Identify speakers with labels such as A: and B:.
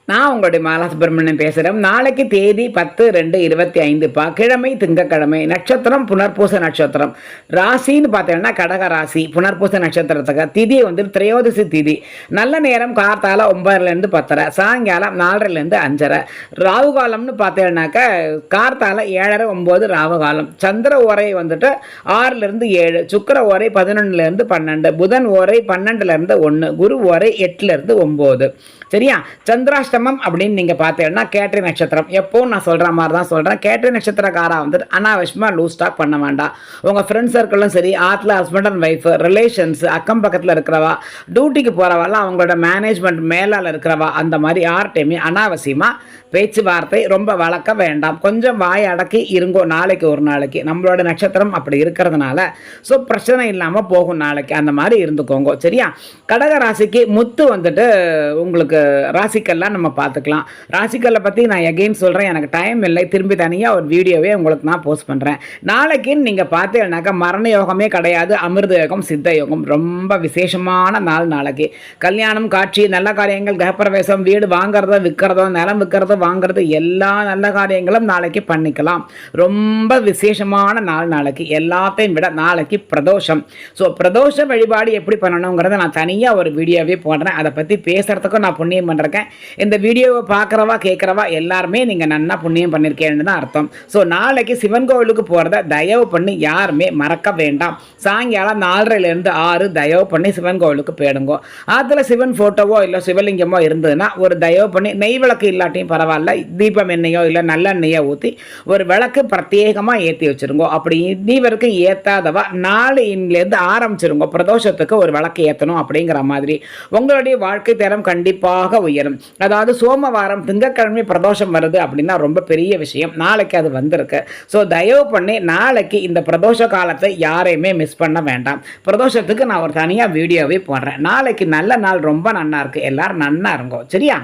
A: நான் உங்களுடைய மாலா சுப்பிரமணியன் பேசுகிறேன். நாளைக்கு தேதி 10/2/25 கிழமை திங்கக்கிழமை. நட்சத்திரம் புனர்பூச நட்சத்திரம். ராசின்னு பார்த்தீங்கன்னா கடக ராசி. புனர்பூச நட்சத்திரத்துக்கு திதி திரையோதசி திதி. நல்ல நேரம் கார்த்தால 9:00 10:30, சாயங்காலம் 4:00 5:30. ராகு காலம்னு பார்த்தீங்கன்னாக்கா கார்த்தால 7:30 9 ராகு காலம். சந்திர ஓரை 6 7, சுக்கிர ஓரை 11 12, புதன் ஓரை 12 1, குரு ஓரை 8 9. சரியா? சந்திராஷ்டமம் அப்படின்னு நீங்கள் பார்த்தீங்கன்னா கேட்டரி நட்சத்திரம். எப்போவும் நான் சொல்கிற மாதிரி தான் சொல்கிறேன். கேட்டரி நட்சத்திரக்காரா அனாவசியமாக லூஸ் ஸ்டாக் பண்ண வேண்டாம். உங்கள் ஃப்ரெண்ட்ஸ் சர்க்கிளும் சரி, ஆற்றுல ஹஸ்பண்ட் அண்ட் ஒய்ஃப், ரிலேஷன்ஸ், அக்கம் பக்கத்தில் இருக்கிறவா, டியூட்டிக்கு போகிறவாலாம் அவங்களோட மேனேஜ்மெண்ட் மேலால் இருக்கிறவா, அந்த மாதிரி யார்கிட்டையுமே அனாவசியமாக பேச்சுவார்த்தை ரொம்ப வளர்க்க வேண்டாம். கொஞ்சம் வாய் அடக்கி இருங்கோ. நாளைக்கு ஒரு நாளைக்கு நம்மளோட நட்சத்திரம் அப்படி இருக்கிறதுனால ஸோ பிரச்சனை இல்லாமல் போகும். நாளைக்கு அந்த மாதிரி இருந்துக்கோங்க. சரியா? கடக ராசிக்கு முத்து உங்களுக்கு ராசிக்கல்லாம் நம்ம பார்த்துக்கலாம். ராசிக்கல்லை பற்றி நான் எகெயின் சொல்கிறேன், எனக்கு டைம் இல்லை. திரும்பி தனியாக ஒரு வீடியோவே உங்களுக்கு நான் போஸ்ட் பண்ணுறேன். நாளைக்குன்னு நீங்கள் பார்த்தீங்கன்னாக்கா மரண யோகமே கிடையாது. அமிர்த யோகம், சித்த யோகம். ரொம்ப விசேஷமான நாள் நாளைக்கு. கல்யாணம், காட்சி, நல்ல காரியங்கள், கிரகப்பிரவேசம், வீடு வாங்குறதோ விற்கிறதோ, நிலம் விற்கிறதோ வாங்குறது, எல்லா நல்ல காரியங்களும் நாளைக்கு பண்ணிக்கலாம். ரொம்ப விசேஷமான நாள் நாளைக்கு. எல்லாத்தையும் விட நாளைக்கு பிரதோஷம். ஸோ பிரதோஷ வழிபாடு எப்படி பண்ணணுங்கிறத நான் தனியாக ஒரு வீடியோவே போடுறேன். அதை பற்றி பேசுகிறதுக்கும் நான் புண்ணியம் பண்ணிருக்கேன். இந்த வீடியோவை பார்க்குறவா கேட்குறவா எல்லாருமே நீங்கள் நன்னா புண்ணியம் பண்ணியிருக்கேன்னு தான் அர்த்தம். ஸோ நாளைக்கு சிவன் கோவிலுக்கு போகிறத தயவு பண்ணி யாருமே மறக்க வேண்டாம். சாயங்காலம் 4:30 6 தயவு பண்ணி சிவன் கோவிலுக்கு போயிடுங்கோ. அதில் சிவன் ஃபோட்டோவோ இல்லை சிவலிங்கமோ இருந்ததுன்னா ஒரு தயவு பண்ணி நெய் விளக்கு இல்லாட்டியும் பரவாயில்ல, தீபம் எண்ணெயோ இல்லை நல்லெண்ணெயோ ஊற்றி ஒரு விளக்கு பிரத்யேகமாக ஏற்றி வச்சுருங்கோ. அப்படி இன்னிவரைக்கும் ஏற்றாதவா 4 ஆரம்பிச்சிருங்கோ. பிரதோஷத்துக்கு ஒரு விளக்கு ஏற்றணும் அப்படிங்கிற மாதிரி உங்களுடைய வாழ்க்கை தரம் கண்டிப்பாக உயரும். அதாவது சோமவாரம் திங்கட்கிழமை பிரதோஷம் வருது அப்படின்னா ரொம்ப பெரிய விஷயம். நாளைக்கு அது வந்திருக்கு. ஸோ தயவு பண்ணி நாளைக்கு இந்த பிரதோஷ காலத்தை யாரையுமே மிஸ் பண்ண வேண்டாம். பிரதோஷத்துக்கு நான் ஒரு தனியாக வீடியோவே போடுறேன். நாளைக்கு நல்ல நாள், ரொம்ப நன்னா இருக்கு. எல்லாரும் நன்னா இருங்கோ. சரியா?